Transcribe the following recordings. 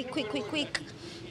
quick,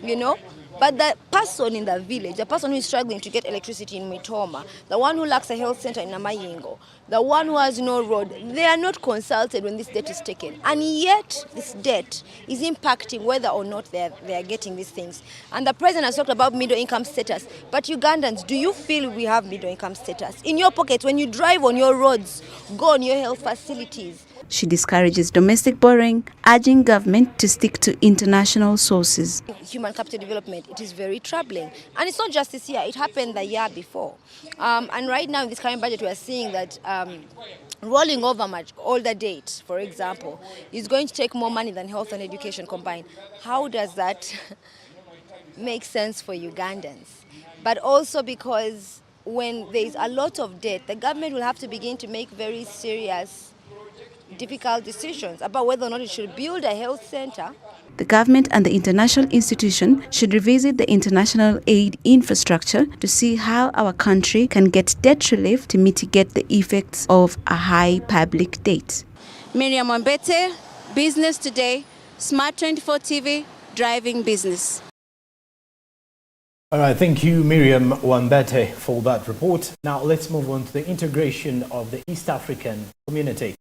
you know. But the person in the village, the person who is struggling to get electricity in Mitoma, the one who lacks a health center in Namayingo, the one who has no road, they are not consulted when this debt is taken. And yet, this debt is impacting whether or not they are getting these things. And the president has talked about middle income status. But Ugandans, do you feel we have middle income status? In your pocket, when you drive on your roads, go on your health facilities. She discourages domestic borrowing, urging government to stick to international sources. Human capital development, it is very troubling. And it's not just this year, it happened the year before. And right now in this current budget, we are seeing that rolling over much older date, for example, is going to take more money than health and education combined. How does that make sense for Ugandans? But also because when there is a lot of debt, the government will have to begin to make very serious difficult decisions about whether or not it should build a health center. The government and the international institution should revisit the international aid infrastructure to see how our country can get debt relief to mitigate the effects of a high public debt. Miriam Wambete, Business Today, Smart 24 TV, driving business. All right, thank you, Miriam Wambete, for that report. Now let's move on to the integration of the East African community.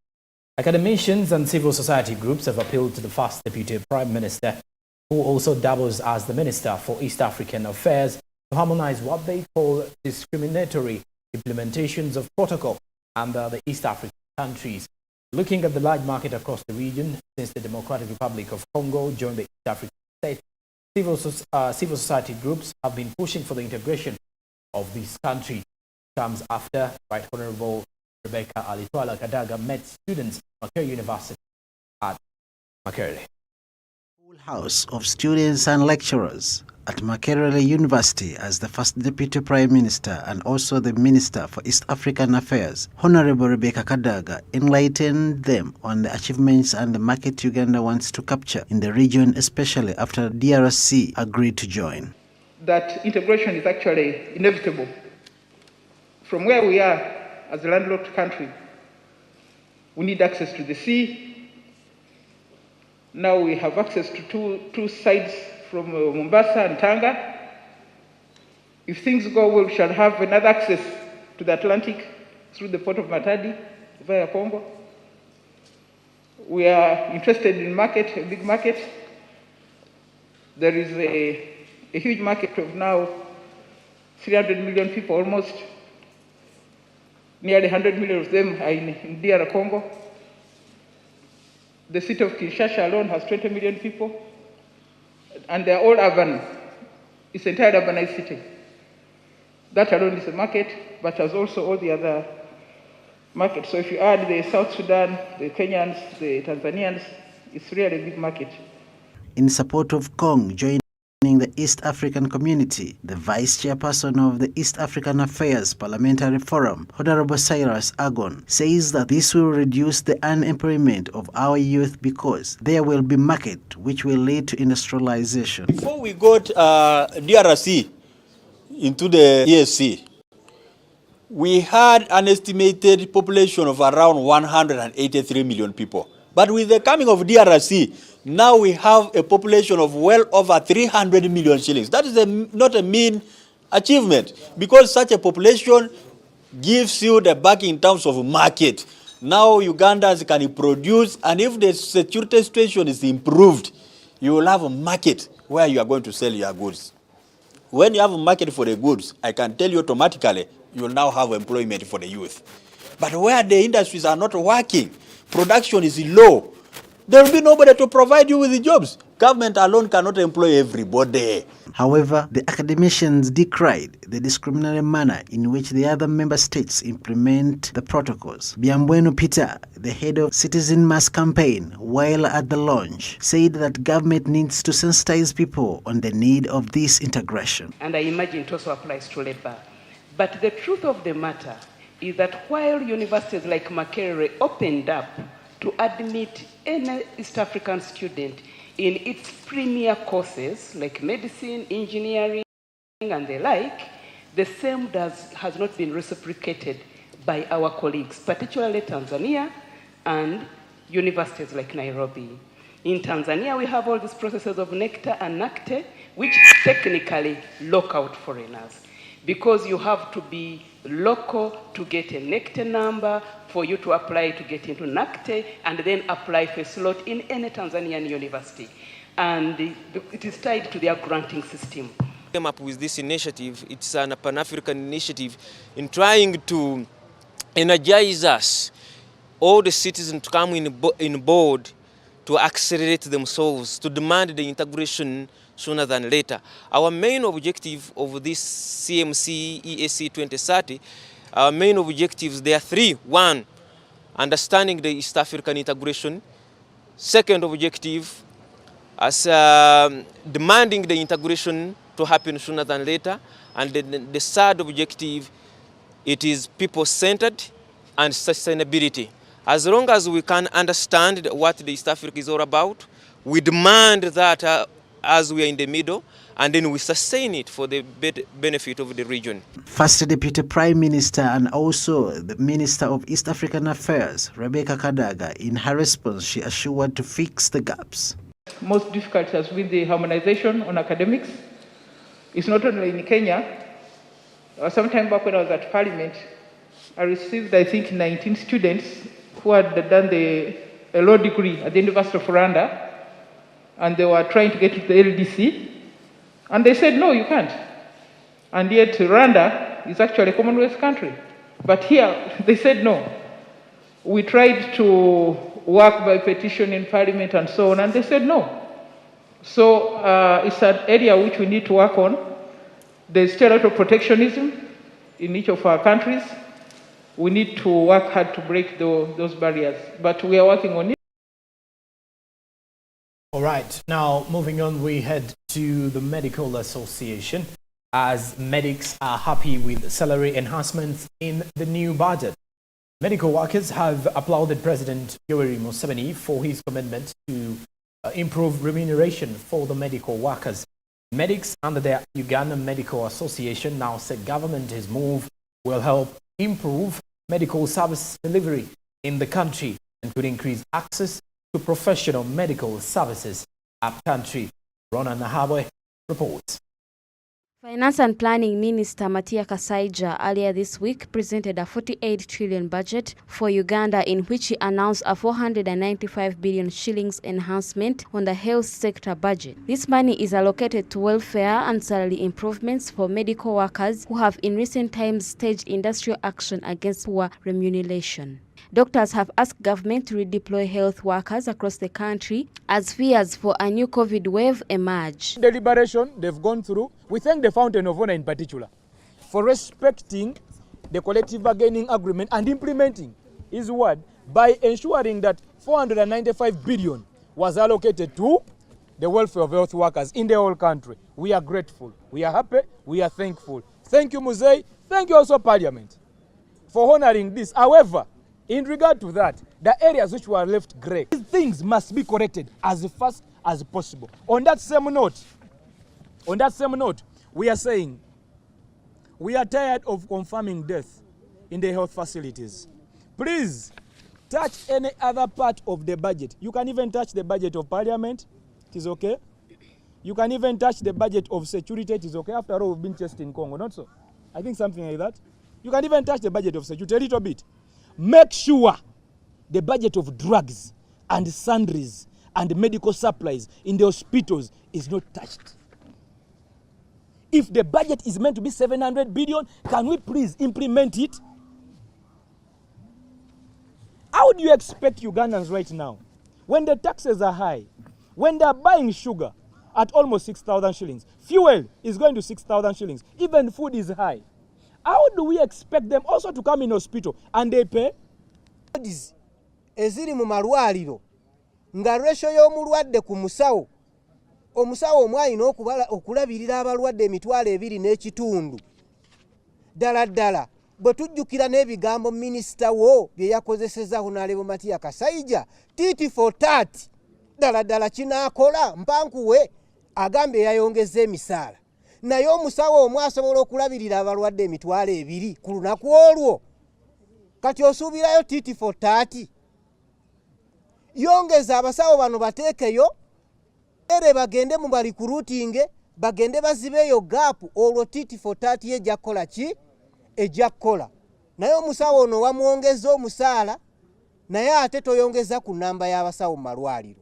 Academicians and civil society groups have appealed to the first Deputy Prime Minister, who also doubles as the Minister for East African Affairs, to harmonize what they call discriminatory implementations of protocol under the East African countries. Looking at the large market across the region since the Democratic Republic of Congo joined the East African state, civil society groups have been pushing for the integration of this country. Comes after Right Honorable Rebecca Alitwala Kadaga met students at Makerere University at Makerere. Full house of students and lecturers at Makerere University as the first Deputy Prime Minister and also the Minister for East African Affairs, Honorable Rebecca Kadaga, enlightened them on the achievements and the market Uganda wants to capture in the region, especially after DRC agreed to join. That integration is actually inevitable. From where we are as a landlocked country, we need access to the sea. Now we have access to two sides from Mombasa and Tanga. If things go well, we shall have another access to the Atlantic through the port of Matadi via Congo. We are interested in market, a big market. There is a huge market of now 300 million people almost. Nearly 100 million of them are in DR Congo. The city of Kinshasa alone has 20 million people, and they are all urban. It's an entire urbanized city. That alone is a market, but has also all the other markets. So if you add the South Sudan, the Kenyans, the Tanzanians, it's really a big market. In support of Kong joining the East African community, the Vice Chairperson of the East African Affairs Parliamentary Forum, Honorable Cyrus Agon, says that this will reduce the unemployment of our youth because there will be market which will lead to industrialization. Before we got DRC into the ESC, we had an estimated population of around 183 million people. But with the coming of DRC, now we have a population of well over 300 million shillings. That is not a mean achievement, because such a population gives you the back in terms of market. Now Ugandans can produce, and if the security situation is improved, you will have a market where you are going to sell your goods. When you have a market for the goods, I can tell you automatically, you will now have employment for the youth. But where the industries are not working, production is low, there will be nobody to provide you with the jobs. Government alone cannot employ everybody. However, the academicians decried the discriminatory manner in which the other member states implement the protocols. Byambwenu Peter, the head of Citizen Mass Campaign, while at the launch, said that government needs to sensitize people on the need of this integration. And I imagine it also applies to labor. But the truth of the matter is that while universities like Makerere opened up to admit any East African student in its premier courses like medicine, engineering, and the like, the same has not been reciprocated by our colleagues, particularly Tanzania and universities like Nairobi. In Tanzania, we have all these processes of NECTA and NACTE, which technically lock out foreigners, because you have to be local to get a NECTA number for you to apply to get into NACTE and then apply for a slot in any Tanzanian university. And it is tied to their granting system. Came up with this initiative. It's a Pan-African initiative in trying to energize us, all the citizens to come in board to accelerate themselves, to demand the integration sooner than later. Our main objective of this CMC EAC 2030, our main objectives, there are three. One, understanding the East African integration. Second objective, as demanding the integration to happen sooner than later. And then the third objective, it is people-centered and sustainability. As long as we can understand what the East Africa is all about, we demand that as we are in the middle, and then we sustain it for the benefit of the region. First Deputy Prime Minister and also the Minister of East African Affairs, Rebecca Kadaga, in her response, she assured to fix the gaps. Most difficult has been the harmonization on academics. It's not only in Kenya. Sometime back when I was at Parliament, I received, I think, 19 students who had done a law degree at the University of Rwanda, and they were trying to get to the LDC, and they said, no, you can't. And yet Rwanda is actually a Commonwealth country. But here, they said no. We tried to work by petition in Parliament and so on, and they said no. So it's an area which we need to work on. There's still a lot of protectionism in each of our countries. We need to work hard to break those barriers, but we are working on it. All right, now moving on, we head to the Medical Association, as medics are happy with salary enhancements in the new budget. Medical workers have applauded President Yoweri Museveni for his commitment to improve remuneration for the medical workers. Medics under the Uganda Medical Association now said government's move will help improve medical service delivery in the country and could increase access to professional medical services upcountry. Rona Nahabwe reports. Finance and Planning Minister Matia Kasaija earlier this week presented a 48 trillion budget for Uganda, in which he announced a 495 billion shillings enhancement on the health sector budget. This money is allocated to welfare and salary improvements for medical workers who have in recent times staged industrial action against poor remuneration. Doctors have asked government to redeploy health workers across the country as fears for a new COVID wave emerge. Deliberation they've gone through. We thank the Fountain of Honor in particular for respecting the collective bargaining agreement and implementing his word by ensuring that 495 billion was allocated to the welfare of health workers in the whole country. We are grateful, we are happy, we are thankful. Thank you, Muzei. Thank you also, Parliament, for honoring this. However, in regard to that, the areas which were left grey, these things must be corrected as fast as possible. On that same note, we are saying we are tired of confirming death in the health facilities. Please touch any other part of the budget. You can even touch the budget of Parliament. It is okay. You can even touch the budget of security. It is okay. After all, we've been testing in Congo, not so? I think something like that. You can even touch the budget of security a little bit. Make sure the budget of drugs and sundries and medical supplies in the hospitals is not touched. If the budget is meant to be 700 billion, can we please implement it? How do you expect Ugandans right now, when the taxes are high, when they are buying sugar at almost 6,000 shillings, fuel is going to 6,000 shillings, even food is high, how do we expect them also to come in hospital and they pay? Eziri mu malwaliro nga ratio y'omulwadde ku musawo omusawo omwalina okulabirira abalwadde emitwalo 2.5 ddala bwe tujjukira n'ebigambo minisita wo bye yakozeseza Honorable Matia Kasaija titi for tat ddala kinaakola mpankuwe agambye yayongeza emisaala naye omusawo omwe asobola okulabirira abalwadde emitwalo 2 ku lunaku olwo kati osuubirayo titi for tat yongeza abasawo bano bateekeyo ere bagende mu recruiting bagende bazibeeyo gap olwo titi for tati ejja kukola ki ejja kukola naye omusawo ono wamwongeza omusaala naye ate toyongeza ku namba y'abasawo mu malwaliro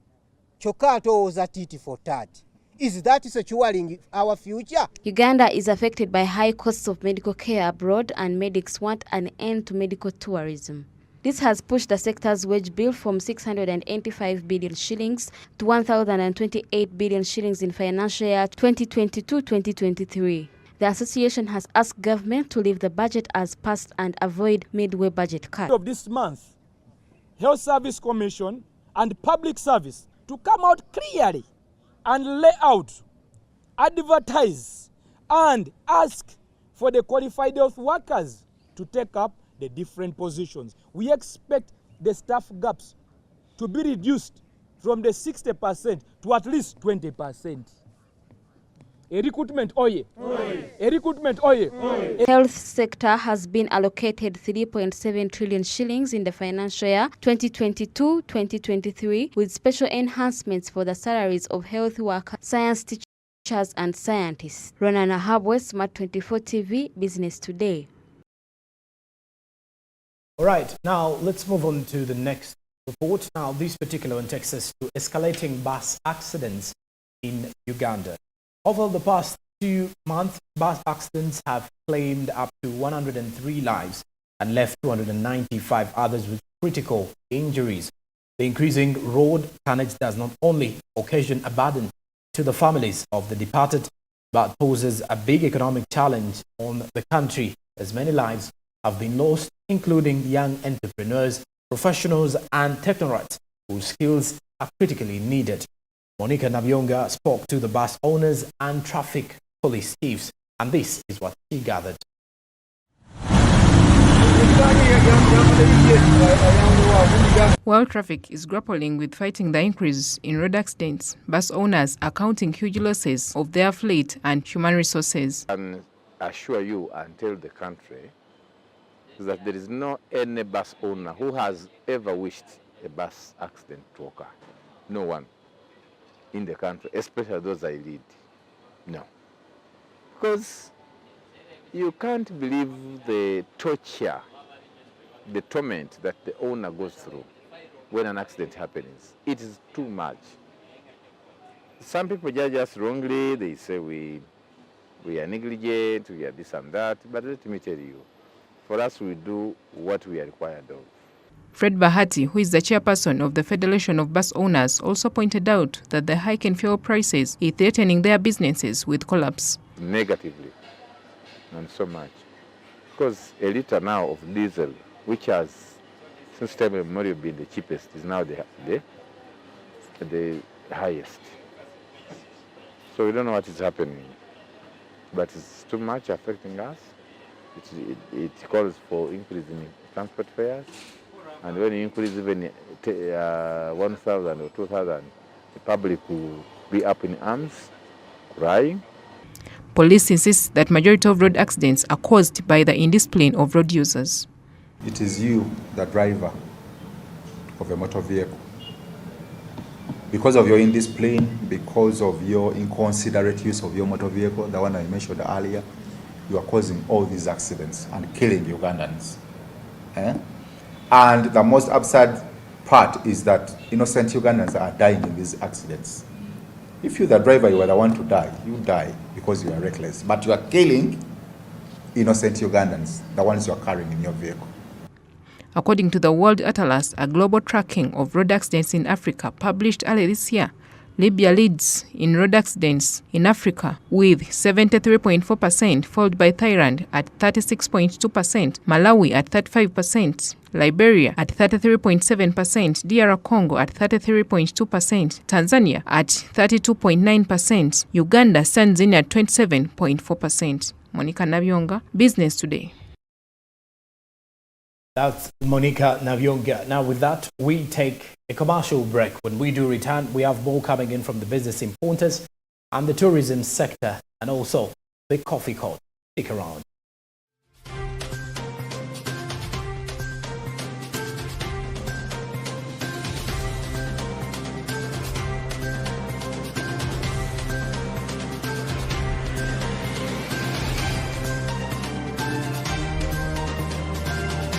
kyokka atowooza titi for tati. Is that securing our future? Uganda is affected by high costs of medical care abroad, and medics want an end to medical tourism. This has pushed the sector's wage bill from 685 billion shillings to 1,028 billion shillings in financial year 2022-2023. The association has asked government to leave the budget as passed and avoid midway budget cuts. Of this month, Health Service Commission and Public Service to come out clearly and lay out, advertise, and ask for the qualified health workers to take up the different positions. We expect the staff gaps to be reduced from the 60% to at least 20%. A recruitment oye. A recruitment oye. Health sector has been allocated 3.7 trillion shillings in the financial year 2022-2023 with special enhancements for the salaries of health workers, science teachers and scientists. Ronana Habwe, Smart 24 TV, Business Today. All right, now let's move on to the next report. Now, this particular one takes us to escalating bus accidents in Uganda. Over the past 2 months, bus accidents have claimed up to 103 lives and left 295 others with critical injuries. The increasing road carnage does not only occasion a burden to the families of the departed, but poses a big economic challenge on the country, as many lives have been lost, including young entrepreneurs, professionals and technocrats whose skills are critically needed. Monica Nabyonga spoke to the bus owners and traffic police chiefs, and this is what she gathered. While traffic is grappling with fighting the increase in road accidents, bus owners are counting huge losses of their fleet and human resources. I can assure you and tell the country that there is no any bus owner who has ever wished a bus accident to occur. No one in the country, especially those I lead. No. Because you can't believe the torture, the torment that the owner goes through when an accident happens. It is too much. Some people judge us wrongly. They say we are negligent, we are this and that. But let me tell you, for us, we do what we are required of. Fred Bahati, who is the chairperson of the Federation of Bus Owners, also pointed out that the hike in fuel prices is threatening their businesses with collapse. Negatively, and so much. Because a litre now of diesel, which has since time immemorial been the cheapest, is now the highest. So we don't know what is happening, but it's too much affecting us. It calls for increase in transport fares. And when you increase even 1,000 or 2,000, the public will be up in arms, crying. Police insists that majority of road accidents are caused by the indiscipline of road users. It is you, the driver of a motor vehicle. Because of your indiscipline, because of your inconsiderate use of your motor vehicle, the one I mentioned earlier, you are causing all these accidents and killing Ugandans. And the most absurd part is that innocent Ugandans are dying in these accidents. If you're the driver, you are the one to die. You die because you are reckless. But you are killing innocent Ugandans, the ones you are carrying in your vehicle. According to the World Atlas, a global tracking of road accidents in Africa published earlier this year, Libya leads in road accidents in Africa with 73.4%, followed by Thailand at 36.2%, Malawi at 35%, Liberia at 33.7%, DR Congo at 33.2%, Tanzania at 32.9%, Uganda stands in at 27.4%. Monica Nabyonga, Business Today. That's Monica Nabyonga. Now with that, we take a commercial break. When we do return, we have more coming in from the business importers and the tourism sector and also the coffee court. Stick around.